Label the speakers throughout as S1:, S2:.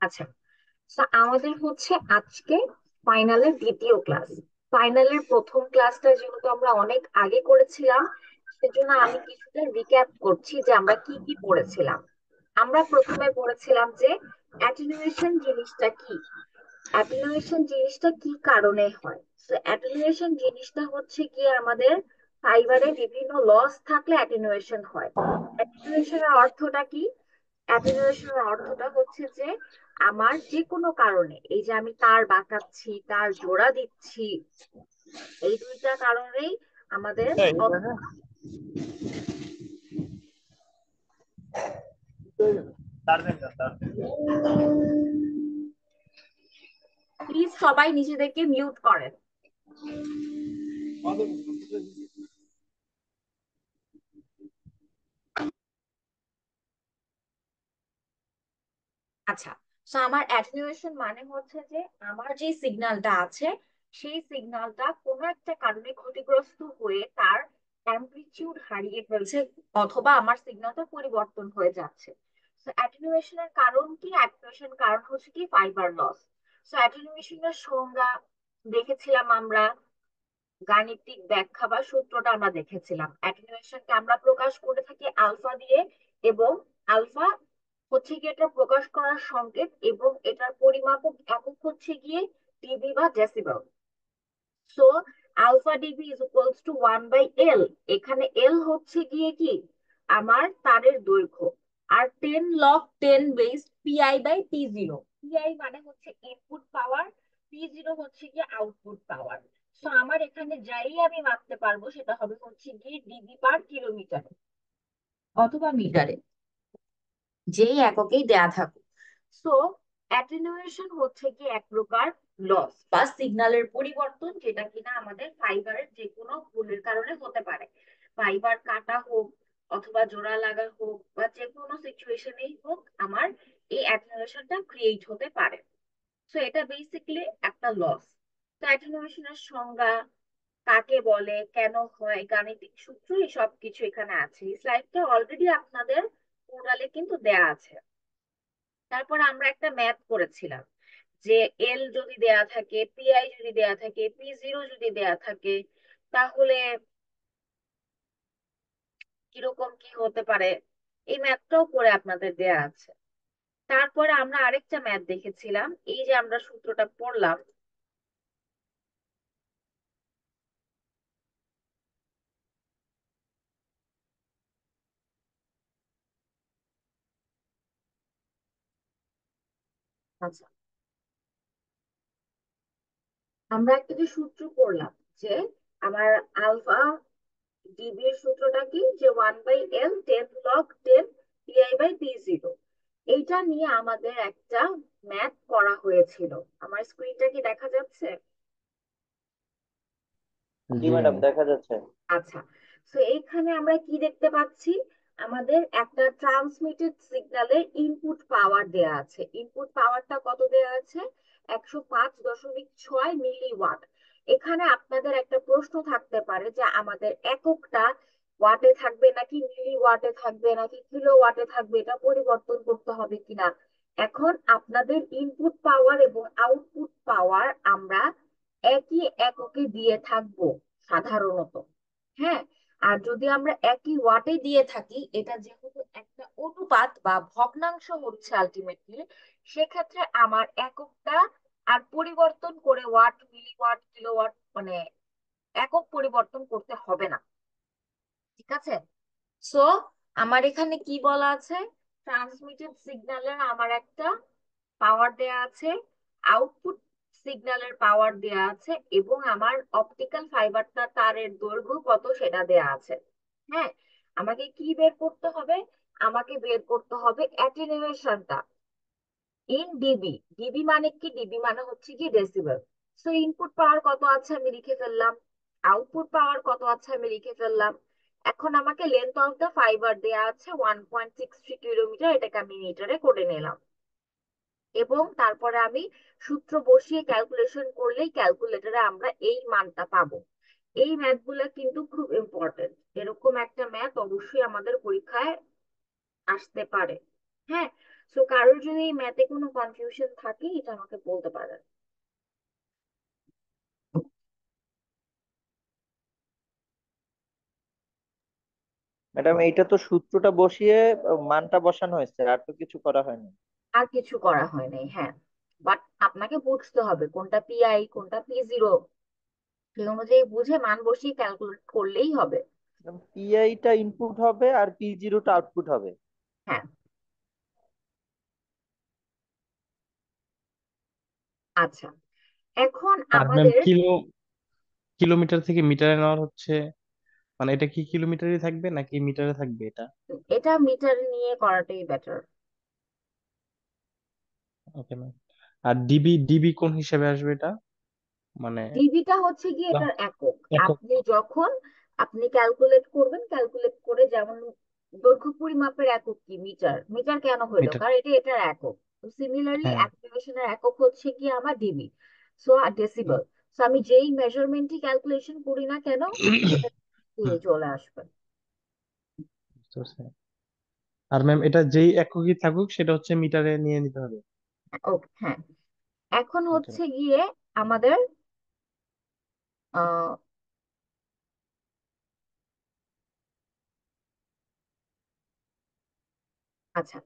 S1: আচ্ছা, তো আমাদের হচ্ছে আজকে ফাইনালের দ্বিতীয় ক্লাস। ফাইনালের প্রথম ক্লাসটা যেহেতু আমরা অনেক আগে করেছিলাম, সেজন্য আমি কিছুটা রিক্যাপ করছি যে আমরা কি কি পড়েছিলাম। আমরা প্রথমে পড়েছিলাম যে অ্যাটেনুয়েশন জিনিসটা কি, অ্যাটেনুয়েশন জিনিসটা কি কারণে হয়। তো অ্যাটেনুয়েশন জিনিসটা হচ্ছে কি আমাদের ফাইবারে বিভিন্ন লস থাকলে অ্যাটেনুয়েশন হয়। অ্যাটেনুয়েশনের অর্থটা কি? অ্যাটেনুয়েশনের অর্থটা হচ্ছে যে আমার যে কোনো কারণে, এই যে আমি তার বাঁকাচ্ছি, তার জোড়া দিচ্ছি, এই দুইটা কারণেই আমাদের প্লিজ সবাই নিজেদেরকে মিউট করেন। আচ্ছা, তো আমার অ্যাটেনুয়েশন মানে হচ্ছে যে আমার যে সিগন্যালটা আছে, সেই সিগন্যালটা কোনো একটা কারণে ক্ষতিগ্রস্ত হয়ে তার অ্যামপ্লিটিউড হারিয়ে ফেলছে, অথবা আমার সিগন্যালটা পরিবর্তন হয়ে যাচ্ছে। তো অ্যাটেনুয়েশনের কারণ কি? অ্যাটেনুয়েশন কারণ হচ্ছে কি ফাইবার লস। তো অ্যাটেনুয়েশনের সংজ্ঞা দেখেছিলাম আমরা, গাণিতিক ব্যাখ্যা বা সূত্রটা আমরা দেখেছিলাম। অ্যাটেনুয়েশনকে আমরা প্রকাশ করে থাকি আলফা দিয়ে, এবং আলফা হচ্ছে গিয়ে এটা প্রকাশ করার সংকেত, এবং এটার পরিমাপক একক হচ্ছে গিয়ে ডিবি বা decibel. So alpha DB is equals to 1/L। এখানে এল হচ্ছে গিয়ে কি আমার তারের দৈর্ঘ্য, আর 10 log 10 বেস PI/P0। পিআই মানে হচ্ছে ইনপুট পাওয়ার, P0 হচ্ছে গিয়ে আউটপুট পাওয়ার। সো আমার এখানে যাই আমি মাপতে পারবো সেটা হবে হচ্ছে গিয়ে ডিবি পার কিলোমিটার অথবা মিটারে, যেই এককেই দেয়া থাকুক। সো অ্যাটেনুয়েশন হচ্ছে কি এক প্রকার লস বা সিগন্যালের পরিবর্তন, যেটা কিনা আমাদের ফাইবারের যে কোনো ভুলের কারণে হতে পারে। ফাইবার কাটা হোক অথবা জোড়া লাগা হোক বা যে কোনো সিচুয়েশনেই হোক, আমার এই অ্যাটেনুয়েশনটা ক্রিয়েট হতে পারে। সো এটা বেসিক্যালি একটা লস। তো অ্যাটেনুয়েশনের সংজ্ঞা, কাকে বলে, কেন হয়, গাণিতিক সূত্র, এই সব কিছু এখানে আছে। এই স্লাইডটা অলরেডি আপনাদের পোর্টালে কিন্তু দেয়া আছে। তারপর আমরা একটা ম্যাথ করেছিলাম যে এল যদি দেয়া থাকে, পিআই যদি দেয়া থাকে, P0 যদি দেয়া থাকে, তাহলে কিরকম কি হতে পারে, এই ম্যাথটাও করে আপনাদের দেয়া আছে। তারপরে আমরা আরেকটা ম্যাথ দেখেছিলাম, এই যে আমরা সূত্রটা পড়লাম। আচ্ছা, আমরা একটা যে সূত্র পড়লাম যে আমার আলফা ডিবি এর সূত্রটা কি, যে 1/L 10 log 10 PI/P0। এইটা নিয়ে আমাদের একটা ম্যাথ করা হয়েছিল। আমার স্ক্রিনটা কি দেখা যাচ্ছে?
S2: জি ম্যাডাম, দেখা যাচ্ছে।
S1: আচ্ছা, তো এইখানে আমরা কি দেখতে পাচ্ছি, আমাদের একটা ট্রান্সমিটেড সিগন্যালের ইনপুট পাওয়ার দেয়া আছে। ইনপুট পাওয়ারটা কত দেয়া আছে? 105.6 মিলিওয়াট। এখানে আপনাদের একটা প্রশ্ন থাকতে পারে যে আমাদের এককটা ওয়াটে থাকবে নাকি মিলি ওয়াটে থাকবে নাকি কিলো ওয়াটে থাকবে, এটা পরিবর্তন করতে হবে কিনা। এখন আপনাদের ইনপুট পাওয়ার এবং আউটপুট পাওয়ার আমরা একই এককে দিয়ে থাকবো সাধারণত। হ্যাঁ, আর যদি আমরা একই ওয়াটে দিয়ে থাকি, এটা যেহেতু একটা অনুপাত বা ভগ্নাংশ হচ্ছে আলটিমেটলি, সেক্ষেত্রে আমার এককটা আর পরিবর্তন করে ওয়াট, মিলিওয়াট, কিলোওয়াট মানে একক পরিবর্তন করতে হবে না। ঠিক আছে? সো আমার এখানে কি বলা আছে, ট্রান্সমিটেড সিগন্যালের আমার একটা পাওয়ার দেয়া আছে, আউটপুট সিগন্যালের পাওয়ার দেয়া আছে, এবং আমার অপটিক্যাল ফাইবারটা তারের দৈর্ঘ্য কত সেটা দেয়া আছে। হ্যাঁ, আমাকে কি বের করতে হবে? আমাকে বের করতে হবে অ্যাটেনুয়েশনটা ইন ডিবি। ডিবি মানে কি? ডিবি মানে হচ্ছে কি ডেসিবেল। সো ইনপুট পাওয়ার কত আছে আমি লিখে ফেললাম, আউটপুট পাওয়ার কত আছে আমি লিখে ফেললাম। এখন আমাকে লেন্থ অফ দ্য ফাইবার দেয়া আছে 1.63 কিলোমিটার, এটাকে আমি মিটারে করে নিলাম, এবং তারপরে আমি সূত্র বসিয়ে ক্যালকুলেশন করলেই ক্যালকুলেটরে আমরা এই মানটা পাবো। এই ম্যাথগুলো কিন্তু খুব ইম্পর্টেন্ট। এরকম একটা ম্যাথ অবশ্যই আমাদের পরীক্ষায় আসতে পারে। হ্যাঁ, সো কারোর যদি ম্যাথে কোনো কনফিউশন থাকে এটা আমাকে বলতে পারেন।
S2: ম্যাডাম এইটা তো সূত্রটা বসিয়ে মানটা বসানো হয়েছে, আর তো কিছু করা হয়নি।
S1: আর কিছু করা হয় নাই, হ্যাঁ। বাট আপনাকে বুঝতে হবে কোনটা পিআই কোনটা P0, সেই অনুযায়ী বুঝে মান বসিয়ে ক্যালকুলেট করলেই হবে।
S2: পিআইটা ইনপুট হবে আর P0টা আউটপুট হবে।
S1: হ্যাঁ। আচ্ছা, এখন
S3: আর ম্যাম
S1: আমাদের
S3: কিলোমিটার থেকে মিটারে নেওয়ার হচ্ছে, মানে এটা কি কিলোমিটারই থাকবে নাকি মিটারে থাকবে এটা?
S1: এটা মিটার নিয়ে করাটাই বেটার।
S3: Okay ma'am. আর ডিবি ডিবি কোন হিসেবে আসবে এটা, মানে
S1: ডিবিটা হচ্ছে কি
S3: না,
S1: এটার একক।
S3: একক।
S1: আপনি যখন আপনি ক্যালকুলেট করবেন, ক্যালকুলেট করে যেমন দৈর্ঘ্য পরিমাপের একক কি মিটার, মিটার কেন হইলো
S3: মিটার।
S1: কারণ এটা এটার একক। সিমিলারলি
S3: হ্যাঁ।
S1: অ্যাক্টিভেশনের একক হচ্ছে কি আমার ডিবি, সো ডেসিবেল। সো আমি যেই মেজারমেন্টই ক্যালকুলেশন করি না কেন এটা দিয়ে চলে আসবে।
S3: বুঝতে পারছি। আর ম্যাম এটা যেই এককই থাকুক সেটা হচ্ছে মিটারে নিয়ে নিতে হবে।
S1: ওকে, হ্যাঁ। এখন
S3: ওকে
S1: হচ্ছে গিয়ে আমাদের আহ আচ্ছা,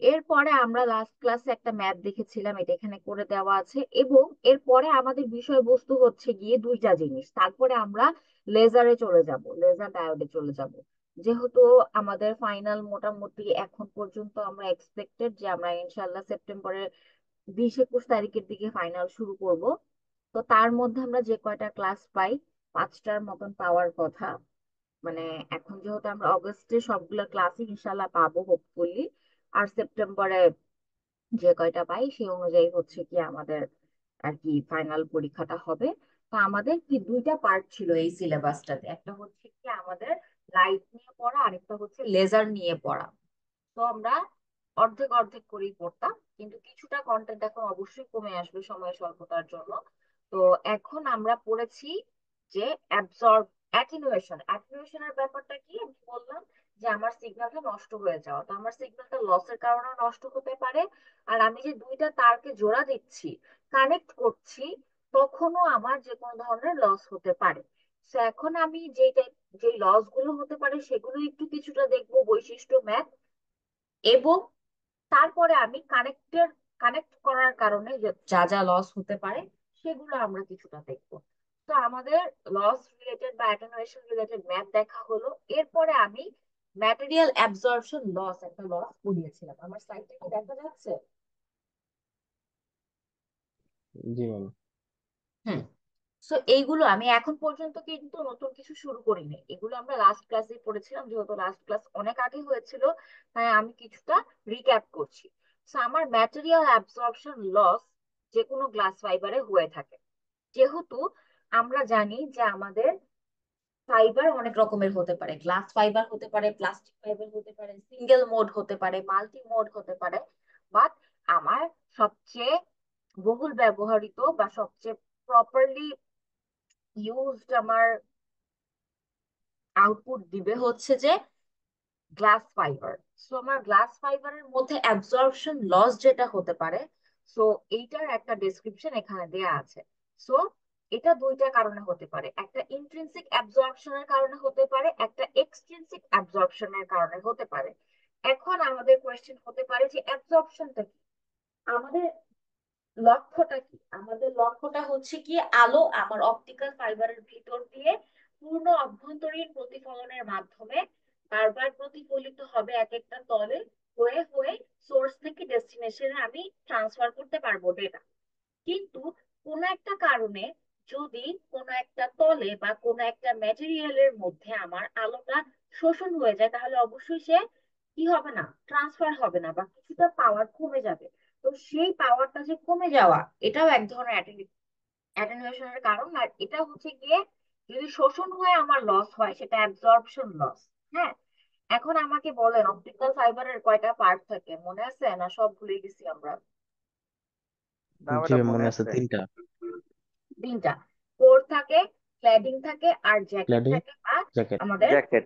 S1: এরপরে আমরা লাস্ট ক্লাসে একটা ম্যাথ দেখেছিলাম, এটা এখানে করে দেওয়া আছে। এবং এরপরে আমাদের বিষয়বস্তু হচ্ছে গিয়ে দুইটা জিনিস, তারপরে আমরা লেজারে চলে যাব, লেজার ডায়োডে চলে যাব। যেহেতু আমাদের ফাইনাল মোটামুটি এখন পর্যন্ত আমরা এক্সপেক্টেড যে আমরা ইনশাল্লাহ সেপ্টেম্বরের 20-21 তারিখের দিকে ফাইনাল শুরু করব। তো তার মধ্যে আমরা যে কয়টা ক্লাস পাই, 5টার মতন পাওয়ার কথা। মানে এখন যেহেতু আমরা অগস্টে সবগুলো ক্লাসই ইনশাল্লাহ পাবো হোপফুলি, আর সেপ্টেম্বরে যে কয়টা পাই সেই অনুযায়ী হচ্ছে কি আমাদের আর কি ফাইনাল পরীক্ষাটা হবে। তো আমাদের কি দুইটা পার্ট ছিল এই সিলেবাসটাতে, একটা হচ্ছে কি আমাদের লাইট নিয়ে পড়া, আরেকটা হচ্ছে লেজার নিয়ে পড়া। তো আমরা অর্ধেক অর্ধেক করেই পড়তাম, কিন্তু কিছুটা কন্টেন্ট এখন অবশ্যই কমে আসবে সময় স্বল্পতার জন্য। তো এখন আমরা পড়েছি যে অ্যাবজর্ব অ্যাটেনুয়েশন। অ্যাটেনুয়েশনের ব্যাপারটা কি আমি বললাম যে আমার সিগন্যালটা নষ্ট হয়ে যাওয়া, তো আমার সিগন্যালটা লসের কারণে নষ্ট হতে পারে। আর আমি যে দুইটা তারকে জোড়া দিচ্ছি, কানেক্ট করছি, তখনও আমার যে কোনো ধরনের লস হতে পারে। তো এখন আমি যে লস গুলো হতে পারে সেগুলো একটু কিছুটা দেখবো, বৈশিষ্ট্য ম্যাথ। এবং তারপরে আমি কানেক্ট করার কারণে যা যা লস হতে পারে সেগুলো আমরা কিছুটা দেখবো। তো আমাদের লস রিলেটেড বা অ্যাটেনুয়েশন রিলেটেড ম্যাথ দেখা হলো। এরপরে আমি ম্যাটেরিয়াল অ্যাবজর্পশন লস একটা লস পড়িয়েছিলাম। আমার স্লাইডটা কি দেখা যাচ্ছে?
S3: জি ম্যাম।
S1: হুম। সো এইগুলো আমি এখন পর্যন্ত কিন্তু নতুন কিছু শুরু করিনি, এগুলো আমরা লাস্ট ক্লাসে পড়েছিলাম, যেহেতু লাস্ট ক্লাস অনেক আগে হয়েছিল তাই আমি কিছুটা রিক্যাপ করছি। সো আমার ম্যাটেরিয়াল অ্যাবজর্পশন লস যে কোনো গ্লাস ফাইবারে হয়ে থাকে। যেহেতু আমরা জানি যে আমাদের ফাইবার অনেক রকমের হতে পারে, গ্লাস ফাইবার হতে পারে, প্লাস্টিক ফাইবার হতে পারে, সিঙ্গেল মোড হতে পারে, মাল্টি মোড হতে পারে। বাট আমার সবচেয়ে বহুল ব্যবহৃত বা সবচেয়ে প্রপারলি ইউজড আমার আউটপুট দিবে হচ্ছে যে গ্লাস ফাইবার। সো আমার গ্লাস ফাইবারের মধ্যে অ্যাবজর্পশন লস যেটা হতে পারে, সো এইটার একটা ডেসক্রিপশন এখানে দেয়া আছে। সো এটা দুইটা কারণে হতে পারে, একটা ইন্ট্রিনসিক অ্যাবজর্পশনের কারণে হতে পারে, একটা এক্সট্রিনসিক অ্যাবজর্পশনের কারণে হতে পারে। এখন আমাদের কোয়েশ্চেন হতে পারে যে অ্যাবজর্পশনটা কি, আমাদের লক্ষ্যটা কি। আমাদের লক্ষ্যটা হচ্ছে কি আলো আমার অপটিক্যাল ফাইবারের ভিতর দিয়ে পূর্ণ অভ্যন্তরীণ প্রতিফলনের মাধ্যমে বারবার প্রতিফলিত হবে এক একটা তলে, হয়ে হয়ে সোর্স থেকে ডেস্টিনেশনে আমি ট্রান্সফার করতে পারবো ডেটা। কিন্তু কোনো একটা কারণে যদি কোনো একটা তলে বা কোনো একটা ম্যাটেরিয়ালের মধ্যে আমার আলোটা শোষণ হয়ে যায়, তাহলে অবশ্যই সে কি হবে না, ট্রান্সফার হবে না, বা কিছুটা পাওয়ার কমে যাবে। তো সেই পাওয়ারটা যে কমে যাওয়া, এটাও এক ধরনের অ্যাটেনুয়েশনের কারণ। আর এটা হচ্ছে গিয়ে যদি শোষণ হয়ে আমার লস হয় সেটা অ্যাবজর্পশন লস। হ্যাঁ। এখন আমাকে বলেন অপটিক্যাল ফাইবারের কয়টা পার্ট থাকে, মনে আছে না সব ভুলে গেছি আমরা?
S2: না
S3: জি
S2: ম্যাডাম,
S3: ম্যাম,
S2: মনে
S3: মনে আছে
S2: আছে।
S3: 3টা।
S1: তিনটা। কোর থাকে, ক্ল্যাডিং থাকে, আর জ্যাকেট
S3: ক্ল্যাডিং,
S1: থাকে, বা
S3: জ্যাকেট।
S1: আমাদের
S2: জ্যাকেট।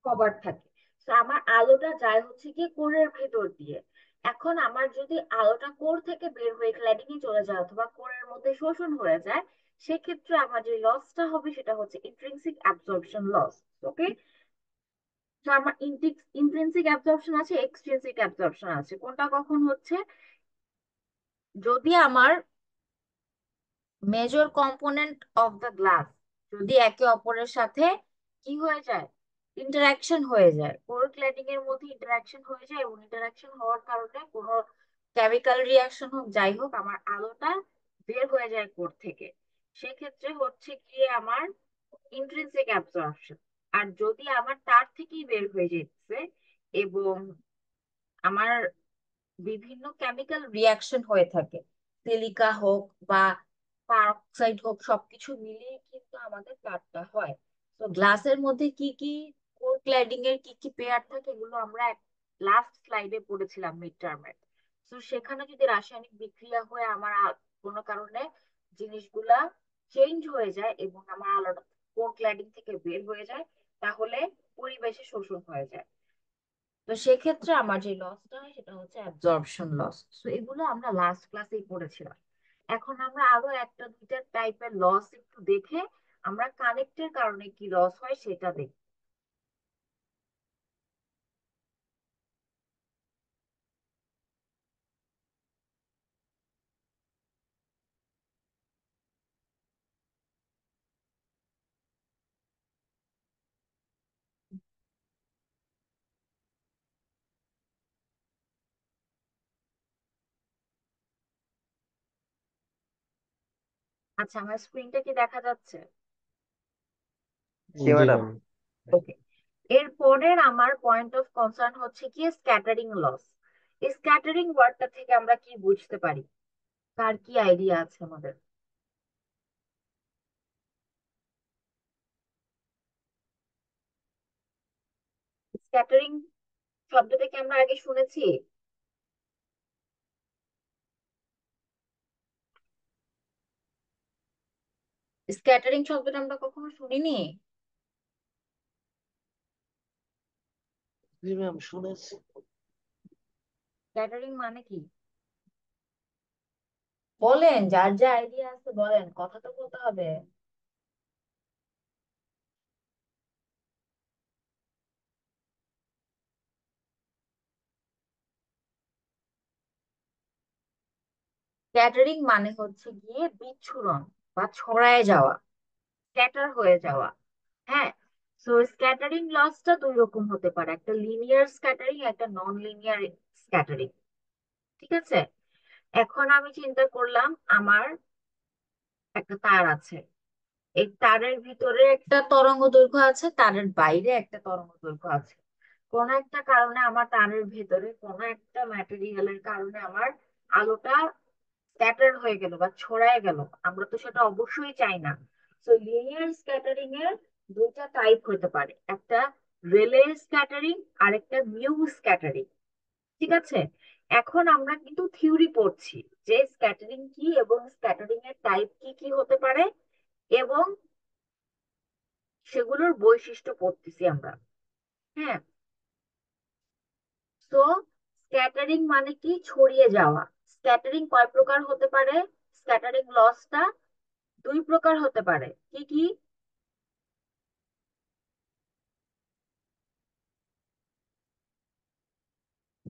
S1: কভার থাকে। তো আমার আলোটা যায় হচ্ছে কি কোরের ভেতর দিয়ে। এখন আমার যদি আলোটা কোর থেকে বের হয়ে ক্ল্যাডিং এ চলে যায় অথবা কোরের মধ্যে শোষণ হয়ে যায়, সেক্ষেত্রে আমার যে লসটা হবে সেটা হচ্ছে ইন্ট্রিনসিক অ্যাবজর্পশন লস। ওকে, তো আমার ইন্ট্রিনসিক অ্যাবজর্পশন আছে, এক্সট্রিনসিক অ্যাবজর্পশন আছে। কোনটা কখন হচ্ছে? যদি আমার major component of the glass যদি একে অপরের সাথে কি হয়ে যায়, ইন্টারাকশন হয়ে যায়, কোর ক্ল্যাডিং এর মধ্যে ইন্টারাকশন হয়ে যায়, এবং ইন্টারাকশন হওয়ার কারণে কোনো কেমিক্যাল রিয়াকশন হোক যাই হোক আমার আলোটা বের হয়ে যায় কোর থেকে, সেক্ষেত্রে হচ্ছে গিয়ে আমার ইন্ট্রিনসিক অ্যাবজর্পশন। আর যদি আমার তার থেকেই বের হয়ে যাচ্ছে এবং আমার বিভিন্ন কেমিক্যাল রিয়াকশন হয়ে থাকে, সিলিকা হোক বা পারক্সাইড হোক, সবকিছু মিলিয়ে কিন্তু আমাদের কাঠটা হয়। তো গ্লাসের মধ্যে কি কি কোর ক্ল্যাডিং এর কি কি পেয়ার থাকে এগুলো আমরা লাস্ট স্লাইডে পড়েছিলাম মিড টার্মে। তো সেখানে যদি রাসায়নিক বিক্রিয়া হয়ে আমার কোনো কারণে জিনিসগুলা চেঞ্জ হয়ে যায় এবং আমার আলাদা কোর ক্ল্যাডিং থেকে বের হয়ে যায়, তাহলে পরিবেশে শোষণ হয়ে যায়। তো সেক্ষেত্রে আমার যে লসটা হয় সেটা হচ্ছে অ্যাবজর্পশন লস। তো এগুলো আমরা লাস্ট ক্লাসেই পড়েছিলাম। এখন আমরা আরো একটা দুইটা টাইপের লস একটু দেখে আমরা কানেক্টের কারণে কি লস হয় সেটা দেখি। আচ্ছা, আমার স্ক্রিনটা কি দেখা যাচ্ছে?
S2: জি
S3: জি
S2: ম্যাডাম।
S3: ম্যাম।
S1: ওকে, এরপরের আমার পয়েন্ট অফ কনসার্ন হচ্ছে কি স্ক্যাটারিং লস। স্ক্যাটারিং ওয়ার্ডটা থেকে আমরা কি বুঝতে পারি? কার কি আইডিয়া আছে আমাদের? স্ক্যাটারিং শব্দটা কি আমরা আগে শুনেছি? স্ক্যাটারিং শব্দটা আমরা কখনো শুনিনি।
S2: জি ম্যাম শুনেছি।
S1: স্ক্যাটারিং মানে কি বলেন, যার যা আইডিয়া আছে বলেন, কথা তো বলতে হবে। স্ক্যাটারিং মানে হচ্ছে গিয়ে বিচ্ছুরণ বা ছড়ায় যাওয়া, স্ক্যাটার হয়ে যাওয়া। হ্যাঁ, সো স্ক্যাটারিং লসটা দুই রকম হতে পারে, একটা লিনিয়ার স্ক্যাটারিং, একটা নন লিনিয়ার স্ক্যাটারিং। ঠিক আছে, এখন আমি চিন্তা করলাম আমার একটা তার আছে, এই তারের ভিতরে একটা তরঙ্গ দৈর্ঘ্য আছে, তারের বাইরে একটা তরঙ্গ দৈর্ঘ্য আছে। কোন একটা কারণে আমার তারের ভেতরে কোন একটা ম্যাটেরিয়ালের কারণে আমার আলোটা স্ক্যাটার হয়ে গেল বা ছড়ায় গেল, আমরা তো সেটা অবশ্যই চাই না। তো লিনিয়ার স্ক্যাটারিং এর দুইটা টাইপ হতে পারে, একটা রেলে স্ক্যাটারিং আর একটা মিউ স্ক্যাটারিং। ঠিক আছে, এখন আমরা কিন্তু থিওরি পড়ছি যে স্ক্যাটারিং কি এবং স্ক্যাটারিং এর টাইপ কি কি হতে পারে এবং সেগুলোর বৈশিষ্ট্য পড়তেছি আমরা। হ্যাঁ, তো স্ক্যাটারিং মানে কি ছড়িয়ে যাওয়া। স্ক্যাটারিং কয় প্রকার হতে পারে? স্ক্যাটারিং লসটা দুই প্রকার হতে পারে। কি কি?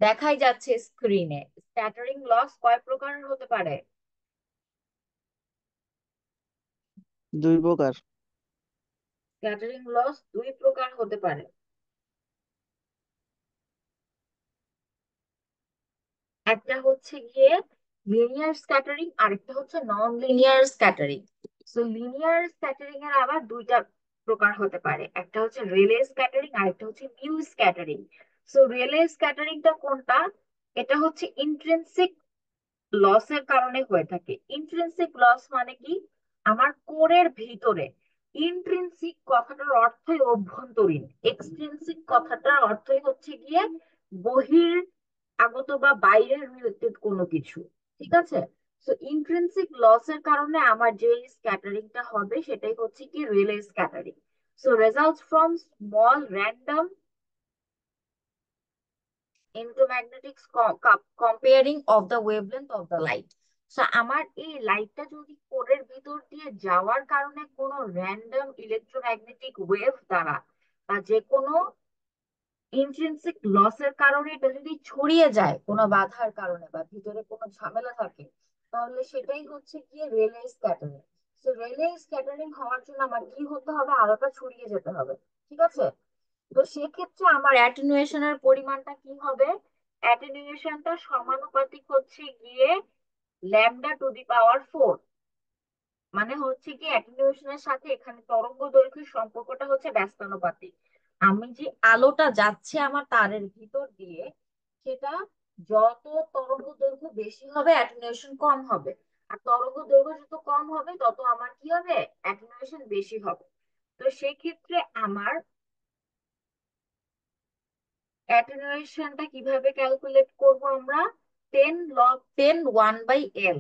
S1: দেখাই যাচ্ছে স্ক্রিনে। স্ক্যাটারিং লস কয় প্রকারের হতে পারে?
S2: দুই প্রকার।
S1: স্ক্যাটারিং লস দুই প্রকার হতে পারে। একটা হচ্ছে গিয়ে লিনিয়ার স্ক্যাটারিং, আরেকটা হচ্ছে নন linear scattering. So linear scattering এর আবার দুইটা প্রকার হতে পারে, একটা হচ্ছে রেলে স্ক্যাটারিং, আরেকটা হচ্ছে মিউ স্ক্যাটারিং। সো রেলে স্ক্যাটারিংটা কোনটা? এটা হচ্ছে ইন্ট্রিনসিক লসের কারণে হয়ে থাকে। ইন্ট্রিনসিক লস মানে কি? আমার কোরের ভিতরে, ইন্ট্রিনসিক কথাটার অর্থই অভ্যন্তরীণ, এক্সট্রিনসিক কথাটার অর্থই হচ্ছে গিয়ে বহির আগত বা বাইরের রিলেটেড কোনো কিছু। ঠিক আছে, তো ইন্ট্রিনসিক লসের কারণে আমার যে স্ক্যাটারিংটা হবে সেটাই হচ্ছে কি Rayleigh scattering. So results from small random electromagnetics comparing of the wavelength of the light. So আমার এই লাইটটা যদি কোরের ভিতর দিয়ে যাওয়ার কারণে কোনো র্যান্ডম ইলেকট্রোম্যাগনেটিক ওয়েভ দ্বারা বা যে কোনো ইন্ট্রিনসিক লসের কারণে এটা যদি ছড়িয়ে যায় কোনো বাধার কারণে বা ভিতরে কোনো ঝামেলা থাকে, তাহলে সেটাই হচ্ছে গিয়ে রেলে স্ক্যাটারিং। তো রেলে স্ক্যাটারিং হওয়ার জন্য আমার কি হতে হবে, আলোটা ছড়িয়ে যেতে হবে। ঠিক আছে, তো সেক্ষেত্রে আমার অ্যাটেনুয়েশনের পরিমাণটা কি হবে? অ্যাটেনুয়েশনটা সমানুপাতিক হচ্ছে গিয়ে λ⁴। মানে হচ্ছে কি অ্যাটেনুয়েশনের সাথে এখানে তরঙ্গ দৈর্ঘ্যের সম্পর্কটা হচ্ছে ব্যস্তানুপাতিক। আমি যে আলোটা যাচ্ছে আমার তারের ভিতর দিয়ে, সেটা যত তরঙ্গ দৈর্ঘ্য বেশি হবে অ্যাটেনুয়েশন কম হবে, আর তরঙ্গ দৈর্ঘ্য যত কম হবে তত আমার কি হবে, অ্যাটেনুয়েশন বেশি হবে। তো সেক্ষেত্রে আমার অ্যাটেনুয়েশনটা কিভাবে ক্যালকুলেট করব আমরা? 10 log 10 1/L।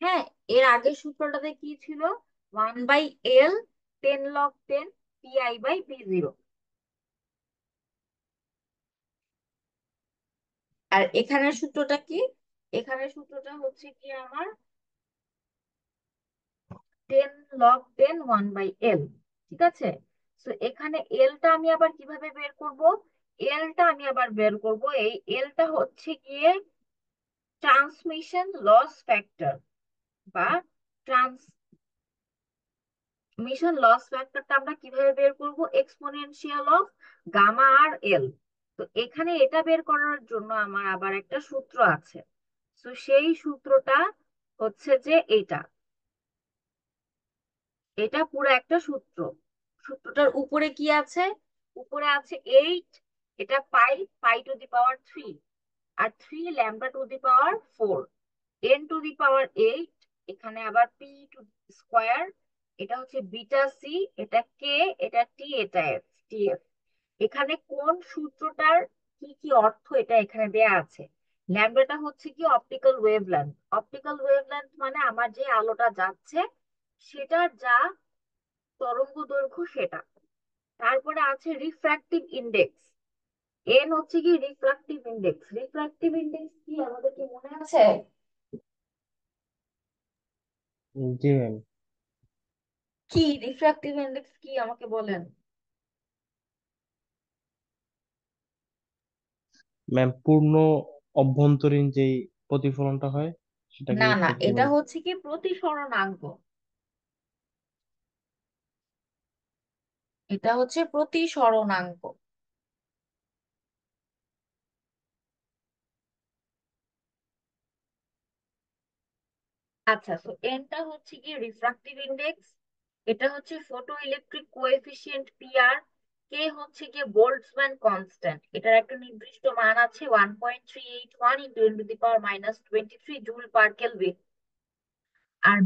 S1: হ্যাঁ, এর আগের সূত্রটাতে কি ছিল? 1/L 10 log 10 pi/p0। আর এখানের সূত্রটা কি? এখানের সূত্রটা হচ্ছে কি আমার 10 log 10 1/L। ঠিক আছে, তো এখানে এলটা আমি আবার কিভাবে বের করব? এলটা আমি আবার বের করব, এই এলটা হচ্ছে গিয়ে ট্রান্সমিশন লস ফ্যাক্টর বা মিশন লস ফ্যাক্টরটা আমরা কিভাবে বের করব? এক্সপোনেনশিয়াল অফ গামা আর এল। তো এখানে এটা বের করার জন্য আমার আবার একটা সূত্র আছে। তো সেই সূত্রটা হচ্ছে যে এটা এটা পুরো একটা সূত্র। সূত্রটার উপরে কি আছে? উপরে আছে 8, এটা পাই, পাই to the power 3, R 3 λ⁴, n⁴, এখানে আবার p², এটা হচ্ছে বিটা সি, এটা কে, এটা টি, এটা এফ, টিএফ। এখানে কোন সূত্রটার কি কি অর্থ এটা এখানে দেয়া আছে। ল্যামডাটা হচ্ছে কি অপটিক্যাল ওয়েভলেন্থ। অপটিক্যাল ওয়েভলেন্থ মানে আমার যে আলোটা যাচ্ছে সেটার যা তরঙ্গ দৈর্ঘ্য সেটা। তারপরে আছে রিফ্র্যাক্টিভ ইন্ডেক্স। এন হচ্ছে কি রিফ্র্যাক্টিভ ইন্ডেক্স। রিফ্র্যাক্টিভ ইন্ডেক্স কি আমাদের কি মনে আছে?
S3: জি ম্যাম।
S1: কি রিফ্র্যাক্টিভ ইন্ডেক্স কি আমাকে বলেন।
S3: ম্যাম পূর্ণ অভ্যন্তরীণ যেই প্রতিফলনটা হয় সেটাকে
S1: না না,
S3: রিফ্লেক্টিভ।
S1: এটা হচ্ছে কি প্রতিসরণাঙ্ক। এটা হচ্ছে প্রতিসরণাঙ্ক। আচ্ছা, তো এনটা হচ্ছে কি রিফ্রাক্টিভ ইন্ডেক্স, এটা হচ্ছে ফটো ইলেকট্রিক কোএফিসিয়েন্ট পিআর, কে হচ্ছে কি বোল্টজম্যান কনস্ট্যান্ট, এটার একটা নির্দিষ্ট মান আছে 1.381 × 10⁻⁻23 জুল পার কেলভিন। আর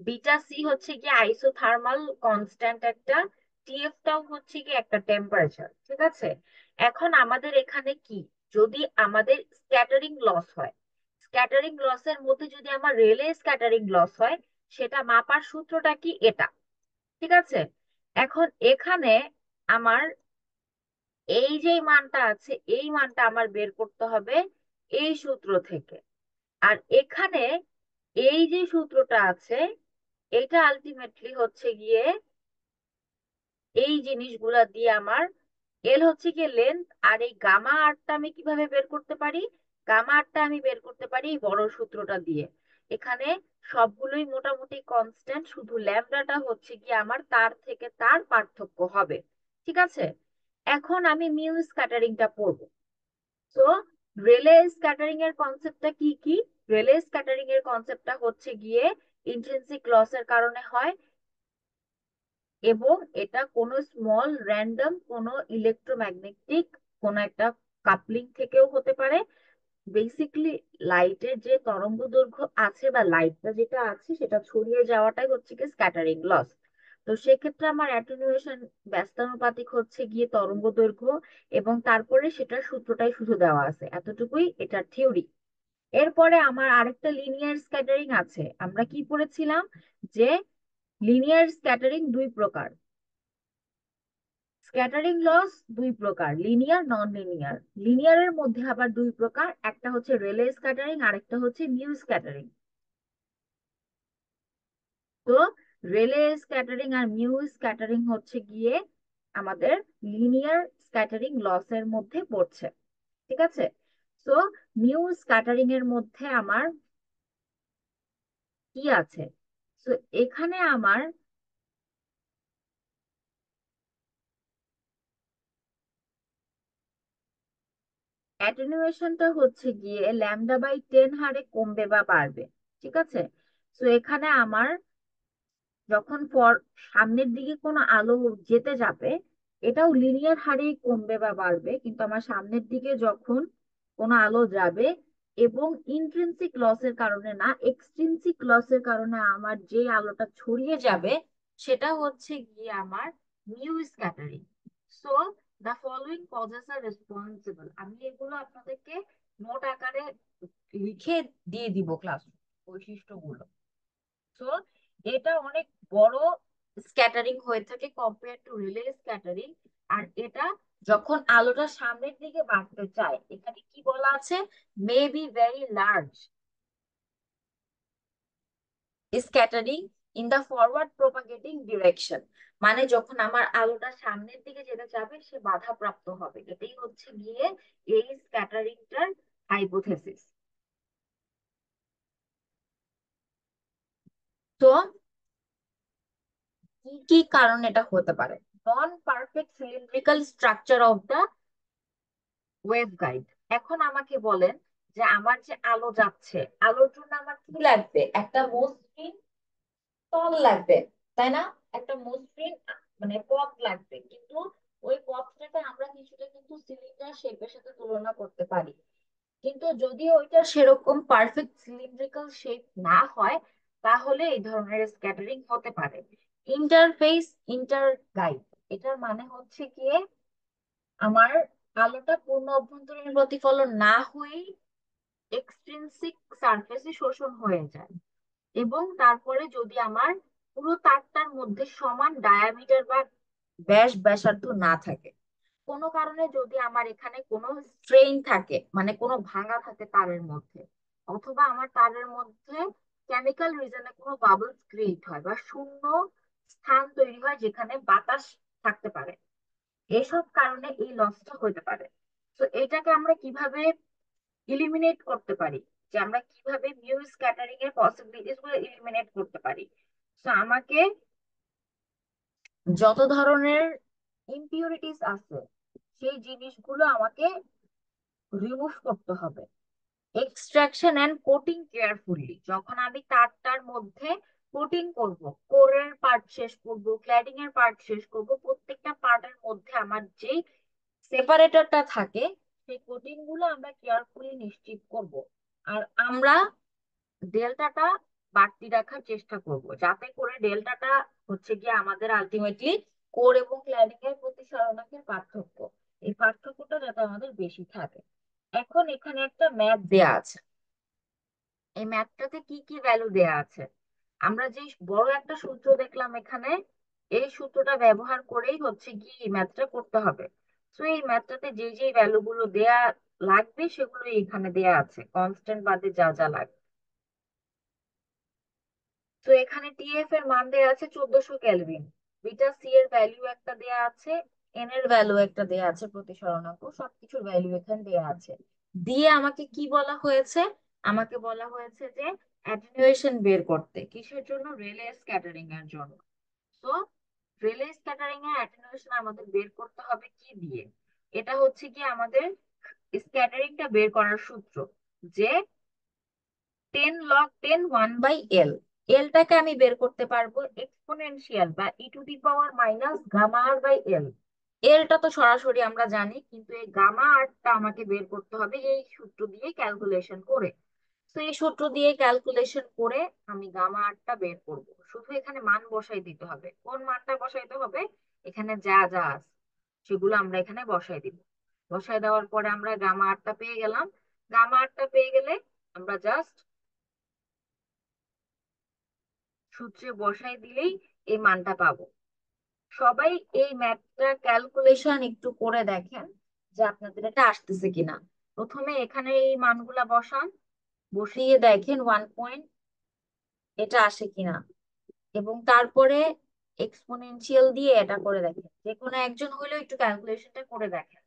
S1: বিটা সি হচ্ছে কি আইসোথার্মাল কনস্ট্যান্ট একটা, টিএফটাও হচ্ছে কি একটা টেম্পারেচার। ঠিক আছে, এখন আমাদের এখানে কি, যদি আমাদের স্ক্যাটারিং লস হয়, স্ক্যাটারিং লসের মধ্যে যদি আমার রেলে স্ক্যাটারিং লস হয়, সেটা মাপার সূত্রটা কি এটা। ঠিক আছে, এখন এখানে আমার এই যে মানটা আছে এই মানটা আমার বের করতে হবে এই সূত্র থেকে। আর এখানে এই যে সূত্রটা আছে এটা আলটিমেটলি হচ্ছে গিয়ে এই জিনিসগুলা দিয়ে আমার এল হচ্ছে গিয়ে লেন্থ, আর এই গামা আরটা আমি কিভাবে বের করতে পারি? গামা আরটা আমি বের করতে পারি এই বড় সূত্রটা দিয়ে। এখানে সবগুলোই মোটামুটি কনস্ট্যান্ট, শুধু ল্যামডাটা হচ্ছে গিয়ে আমার তার থেকে তার পার্থক্য হবে। ঠিক আছে, এখন আমি মিউ স্ক্যাটারিংটা পড়বো। তো রেলে স্ক্যাটারিং এর কনসেপ্টটা কি কি? রেলে স্ক্যাটারিং এর কনসেপ্টটা হচ্ছে গিয়ে ইন্ট্রিনসিক লসের কারণে হয়, এবং এটা কোনো স্মল র্যান্ডম কোনো ইলেকট্রোম্যাগনেটিক কোনো একটা কাপলিং থেকেও হতে পারে। বেসিকলি লাইটের যে তরঙ্গ দৈর্ঘ্য আছে বা লাইটটা যেটা আছে সেটা ছড়িয়ে যাওয়াটাই হচ্ছে কি স্ক্যাটারিং লস। তো সেক্ষেত্রে আমার অ্যাটেনুয়েশন ব্যস্তানুপাতিক হচ্ছে গিয়ে তরঙ্গ দৈর্ঘ্য, এবং তারপরে সেটার সূত্রটাই শুধু দেওয়া আছে, এতটুকুই এটার থিওরি। এরপরে আমার আরেকটা লিনিয়ার স্ক্যাটারিং আছে। আমরা কি পড়েছিলাম যে লিনিয়ার স্ক্যাটারিং দুই প্রকার, স্ক্যাটারিং লস দুই প্রকার, লিনিয়ার নন লিনিয়ার। লিনিয়ারের মধ্যে আবার দুই প্রকার, একটা হচ্ছে রেলে স্ক্যাটারিং, আরেকটা হচ্ছে মিউ স্ক্যাটারিং। তো রেলে স্ক্যাটারিং আর মিউ স্ক্যাটারিং হচ্ছে গিয়ে আমাদের লিনিয়ার স্ক্যাটারিং লসের মধ্যে পড়ছে, ঠিক আছে। তো মিউ স্ক্যাটারিং এর মধ্যে আমার কি আছে, তো এখানে আমার অ্যাটেনুয়েশনটা হচ্ছে গিয়ে λ/10 হারে কমবে বা বাড়বে, ঠিক আছে। তো এখানে আমার যখন সামনের দিকে কোনো আলো যেতে যাবে, এটাও লিনিয়ার হারেই কমবে বা বাড়বে, কিন্তু আমার সামনের দিকে যখন কোনো আলো যাবে এবং ইন্ট্রিনসিক লসের কারণে না, এক্সট্রিনসিক লসের কারণে আমার যে আলোটা ছড়িয়ে যাবে সেটা হচ্ছে গিয়ে আমার mu scattering. So the following causes R responsible, আমি এগুলো আপনাদেরকে নোট আকারে লিখে দিয়ে দিব ক্লাস বৈশিষ্ট্যগুলো। তো এটা অনেক বড় স্ক্যাটারিং হয়ে থাকে কম্পেয়ার টু রিলে স্ক্যাটারিং। আর এটা যখন আলোটা সামনের দিকে বাড়তে চায়, এখানে কি বলা আছে, may be very large scattering in the forward propagating direction, মানে যখন আমার আলোটা সামনের দিকে যেতে যাবে সে বাধাপ্রাপ্ত হবে, এটাই হচ্ছে গিয়ে এই স্ক্যাটারিংটার হাইপোথেসিস। তো কি কি কারণ এটা হতে পারে, non perfect cylindrical structure of the wave guide. এখন আমাকে বলেন যে আমার যে আলো যাচ্ছে, আলোর জন্য আমার কি লাগবে, একটা মসৃণ তল লাগবে, তাই না? একটা মসৃণ মানে পথ লাগবে, কিন্তু ওই পথটাকে আমরা কিছুটা কিন্তু সিলিন্ডার শেপের সাথে তুলনা করতে পারি। কিন্তু যদি ওইটা সেরকম পারফেক্ট সিলিন্ড্রিক্যাল শেপ না হয়, তাহলে এই ধরনের স্ক্যাটারিং হতে পারে। ইন্টারফেস ইন্টার গাইড, এটার মানে হচ্ছে গিয়ে আমার আলোটা পূর্ণ অভ্যন্তরীণ প্রতিফলন না হয়েই এক্সট্রিনসিক সারফেসে শোষণ হয়ে যায়, এবং তারপরে যদি আমার পুরো তারটার মধ্যে সমান ডায়ামিটার বা ব্যাসার্ধ না থাকে, কোনো কারণে যদি আমার এখানে কোনো স্ট্রেইন থাকে, মানে কোনো ভাঙা থাকে তারের মধ্যে, অথবা আমার তারের মধ্যে কেমিক্যাল রিজনে কোনো বাবলস ক্রিয়েট হয় বা শূন্য স্থান তৈরি হয় যেখানে বাতাস থাকতে পারে, এসব কারণে এই লসটা হতে পারে। তো এটাকে আমরা কিভাবে ইলিমিনেট করতে পারি, যে আমরা কিভাবে মিউ স্ক্যাটারিং এর পসিবিলিটিস গুলো ইলিমিনেট করতে পারি। তো আমাকে যত ধরনের ইমপিউরিটিস আছে সেই জিনিসগুলো আমাকে রিমুভ করতে হবে। এক্সট্রাকশন এন্ড কোটিং কেয়ারফুলি, যখন আমি তারটার মধ্যে কোটিং করব, কোরের পার্ট শেষ করব, ক্ল্যাডিং এর পার্ট শেষ করব, প্রত্যেকটা পার্টের মধ্যে আমার যেই সেপারেটরটা থাকে সেই কোটিং গুলো আমরা কেয়ারফুলি নিশ্চিত করব। আর আমরা ডেল্টাটা বাড়তি রাখার চেষ্টা করব, যাতে করে ডেল্টাটা হচ্ছে গিয়ে আমাদের আলটিমেটলি কোর এবং ক্ল্যাডিং এর প্রতিসরণকের পার্থক্য, এই পার্থক্যটা যাতে আমাদের বেশি থাকে। এখন এখানে একটা ম্যাথ দেয়া আছে, এই ম্যাথটাতে কি কি ভ্যালু দেয়া আছে, আমরা যে বড় একটা সূত্র দেখলাম এখানে, এই সূত্রটা ব্যবহার করেই হচ্ছে কি এই ম্যাথটা করতে হবে। তো এই ম্যাথটাতে যে যে ভ্যালু গুলো দেয়া লাগবে সেগুলো এখানে দেয়া আছে, কনস্ট্যান্ট বাদে যা যা লাগবে। তো এখানে টিএফ এর মান দেয়া আছে 1400 কেলভিন, বিটা সি এর ভ্যালু একটা দেয়া আছে, এন এর ভ্যালু একটা দেয়া আছে, প্রতিসরণাঙ্ক, সবকিছুর ভ্যালু এখানে দেয়া আছে। দিয়ে আমাকে কি বলা হয়েছে, আমাকে বলা হয়েছে যে অ্যাটেনুয়েশন বের করতে, কিসের জন্য, রেলে স্ক্যাটারিং এর জন্য। তো রেলে স্ক্যাটারিং এর অ্যাটেনুয়েশন আমাদের বের করতে হবে কি দিয়ে, এটা হচ্ছে কি আমাদের স্ক্যাটারিংটা বের করার সূত্র, যে 10 log 10 1/L, এলটাকে আমি বের করতে পারবো এক্সপোনেনশিয়াল বা e⁻⁻⁴ এলটা তো সরাসরি আমরা জানি, কিন্তু এই গামা আরটা আমাকে বের করতে হবে এই সূত্র দিয়ে ক্যালকুলেশন করে। তো এই সূত্র দিয়ে ক্যালকুলেশন করে আমি গামা আরটা বের করব, শুধু এখানে মান বসাই দিতে হবে। কোন মানটা বসাইতে হবে, এখানে যা যা আছে সেগুলো আমরা এখানে বসাই দিব। বসাই দেওয়ার পরে আমরা গামা আরটা পেয়ে গেলাম। গামা আরটা পেয়ে গেলে আমরা জাস্ট সূত্রে বসাই দিলেই এই মানটা পাবো। সবাই এই ম্যাথটা ক্যালকুলেশন একটু করে দেখেন যে আপনাদের এটা আসতেছে কিনা। প্রথমে এখানে এই মানগুলা বসান, বসিয়ে দেখেন 1 পয়েন্ট এটা আসে কিনা, এবং তারপরে এক্সপোনেনশিয়াল দিয়ে এটা করে দেখেন। যে কোনো একজন হলেও একটু ক্যালকুলেশনটা করে দেখেন।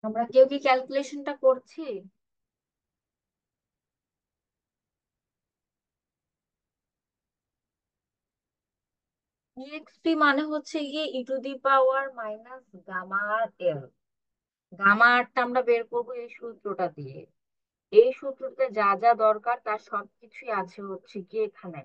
S1: আমরা কেউ কি ক্যালকুলেশনটা করছি? ইএক্সপি মানে হচ্ছে গিয়ে e⁻⁻⁻L। গামা আরটা আমরা বের করবো এই সূত্রটা দিয়ে। এই সূত্রতে যা যা দরকার তার সবকিছুই আছে হচ্ছে কি এখানে।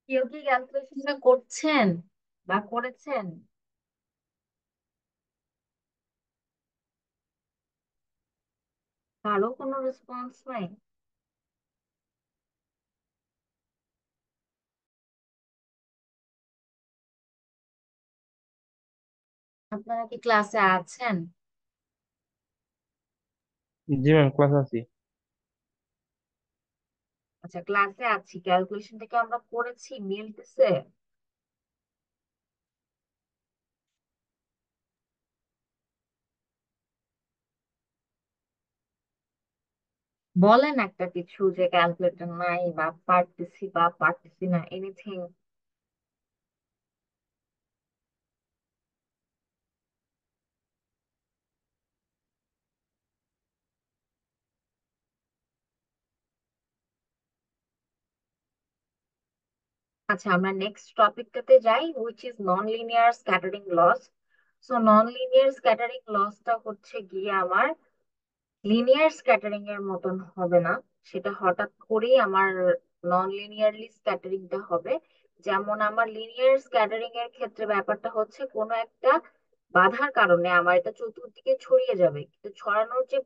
S1: কেউ কি ক্যালকুলেশনটা করছেন বা করেছেন? কারো কোনো রেসপন্স নাই? আপনারা কি ক্লাসে আছেন?
S3: জি ম্যাম, ক্লাস আছি।
S1: আচ্ছা, ক্লাসে আছি, ক্যালকুলেশনটা কি আমরা করেছি, মিলতেছে? বলেন একটা কিছু যে ক্যালকুলেটর নাই বা পারতেছি বা পারতেছি না, এনিথিং। আচ্ছা, আমরা নেক্সট টপিকটাতে যাই, which is non linear scattering loss. So non linear scattering লসটা হচ্ছে গিয়ে আমার লিনিয়ার স্ক্যাটারিং এর মতন হবে না। সেটা হঠাৎ করেই আমার নন লিনিয়ারলি স্ক্যাটারিংটা হবে। যেমন আমার লিনিয়ার স্ক্যাটারিং এর ক্ষেত্রে ব্যাপারটা হচ্ছে কোনো একটা বাধার কারণে আমার এটা চতুর্দিকে ছড়িয়ে যাবে, কিন্তু ছড়ানোর যে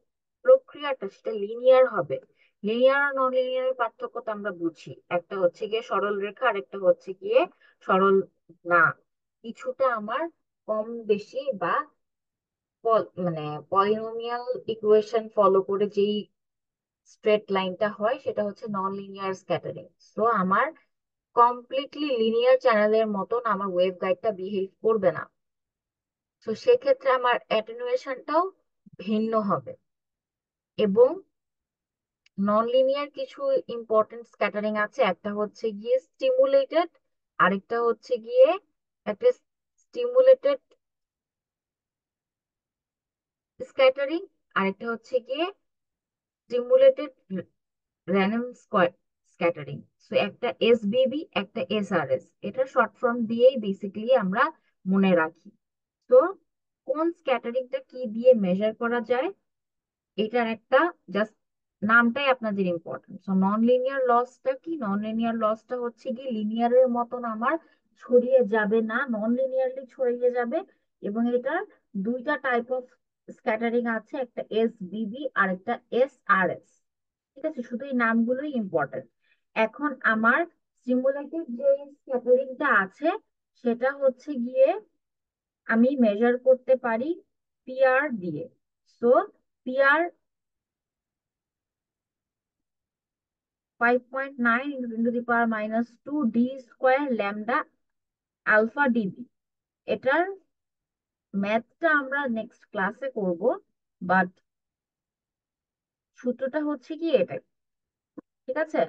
S1: প্রক্রিয়াটা সেটা লিনিয়ার হবে। লিনিয়ার আর নন লিনিয়ার পার্থক্যটা আমরা বুঝি, একটা হচ্ছে গিয়ে সরল রেখা আর একটা হচ্ছে গিয়ে সরল না। কিছুটা আমার কম বেশি বা মানে পলিনোমিয়াল ইকুয়েশন ফলো করে যেই স্ট্রেট লাইনটা হয় সেটা হচ্ছে নন লিনিয়ার স্ক্যাটারিং। সো আমার কমপ্লিটলি লিনিয়ার চ্যানেলের মতন আমার ওয়েভ গাইডটা বিহেভ করবে না। তো সেক্ষেত্রে আমার অ্যাটেনুয়েশনটাও ভিন্ন হবে। এবং নন লিনিয়ার কিছু ইম্পর্টেন্ট স্ক্যাটারিং আছে, একটা হচ্ছে গিয়ে স্টিমুলেটেড, আরেকটা হচ্ছে গিয়ে একটা স্টিমুলেটেড স্ক্যাটারিং, আরেকটা হচ্ছে গিয়ে স্টিমুলেটেড র্যান্ডম স্ক্যাটারিং। সো একটা এসবিবি, একটা এসআরএস, এটা শর্ট ফর্ম দিয়েই বেসিক্যালি আমরা মনে রাখি। তো কোন স্ক্যাটারিংটা কি দিয়ে মেজার করা যায়, এটার একটা জাস্ট নামটাই আপনাদের ইম্পর্টেন্ট। সো নন লিনিয়ার লসটা কি, নন লিনিয়ার লসটা হচ্ছে কি লিনিয়ারের মতন আমার ছড়িয়ে যাবে না, নন লিনিয়ারলি ছড়িয়ে যাবে। এবং এটার দুইটা টাইপ অফ স্ক্যাটারিং আছে, একটা এস বিবি আর একটা এস আর এস। ঠিক আছে, শুধু এই নামগুলোই ইম্পর্টেন্ট। এখন আমার সিমুলেটেড যে স্ক্যাটারিংটা আছে সেটা হচ্ছে গিয়ে আমি মেজার করতে পারি পিআর দিয়ে। So PR 5.9 × 10⁻²d² lambda alpha DB. এটার ম্যাথটা আমরা নেক্সট ক্লাসে করব, বাট সূত্রটা হচ্ছে কি এটাই। ঠিক আছে,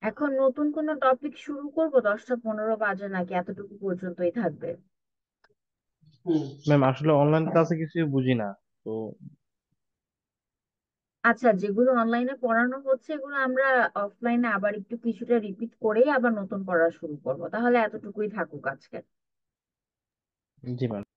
S1: এখন নতুন কোনো টপিক শুরু করব? 10টা 15 বাজে, নাকি এতটুকু পর্যন্তই থাকবে?
S3: ম্যাম আসলে অনলাইন ক্লাসে কিছুই বুঝি না তো।
S1: আচ্ছা, যেগুলো অনলাইনে পড়ানো হচ্ছে এগুলো আমরা অফলাইনে আবার একটু কিছুটা রিপিট করেই আবার নতুন পড়া শুরু করব। তাহলে এতটুকুই থাকুক আজকে।
S3: জি ম্যাম।